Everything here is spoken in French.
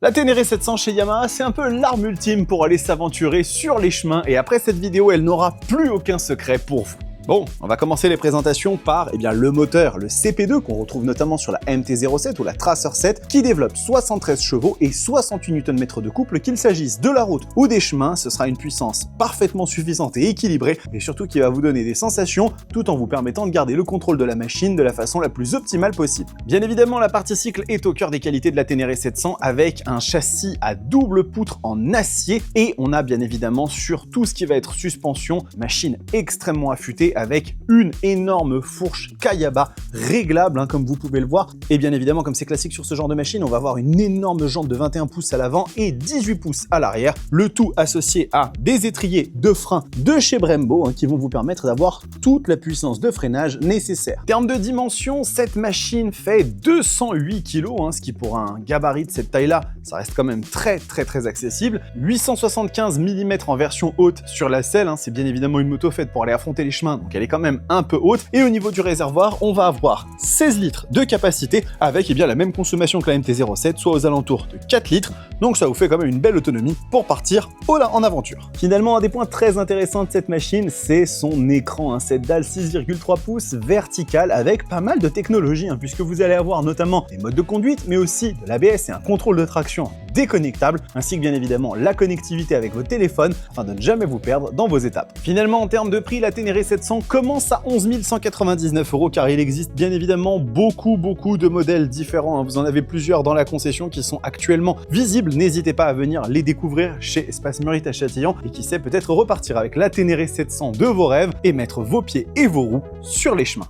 La Ténéré 700 chez Yamaha, c'est un peu l'arme ultime pour aller s'aventurer sur les chemins et après cette vidéo, elle n'aura plus aucun secret pour vous. Bon, on va commencer les présentations par le moteur, le CP2 qu'on retrouve notamment sur la MT-07 ou la Tracer 7 qui développe 73 chevaux et 68 Nm de couple, qu'il s'agisse de la route ou des chemins, ce sera une puissance parfaitement suffisante et équilibrée et surtout qui va vous donner des sensations tout en vous permettant de garder le contrôle de la machine de la façon la plus optimale possible. Bien évidemment, la partie cycle est au cœur des qualités de la Ténéré 700 avec un châssis à double poutre en acier et on a bien évidemment sur tout ce qui va être suspension, machine extrêmement affûtée avec une énorme fourche Kayaba réglable comme vous pouvez le voir. Et bien évidemment, comme c'est classique sur ce genre de machine, on va avoir une énorme jante de 21 pouces à l'avant et 18 pouces à l'arrière. Le tout associé à des étriers de frein de chez Brembo qui vont vous permettre d'avoir toute la puissance de freinage nécessaire. En termes de dimension, cette machine fait 208 kg, ce qui pour un gabarit de cette taille-là, ça reste quand même très accessible. 875 mm en version haute sur la selle, c'est bien évidemment une moto faite pour aller affronter les chemins, donc elle est quand même un peu haute. Et au niveau du réservoir, on va avoir 16 litres de capacité avec la même consommation que la MT-07, soit aux alentours de 4 litres. Donc ça vous fait quand même une belle autonomie pour partir en aventure. Finalement, un des points très intéressants de cette machine, c'est son écran. Cette dalle 6,3 pouces verticale avec pas mal de technologie, puisque vous allez avoir notamment des modes de conduite, mais aussi de l'ABS et un contrôle de traction déconnectable, ainsi que bien évidemment la connectivité avec vos téléphones afin de ne jamais vous perdre dans vos étapes. Finalement, en termes de prix, la Ténéré 700 commence à 11 199 € car il existe bien évidemment beaucoup de modèles différents. Vous en avez plusieurs dans la concession qui sont actuellement visibles. N'hésitez pas à venir les découvrir chez Espace Meuritt à Châtillon et qui sait peut-être repartir avec la Ténéré 700 de vos rêves et mettre vos pieds et vos roues sur les chemins.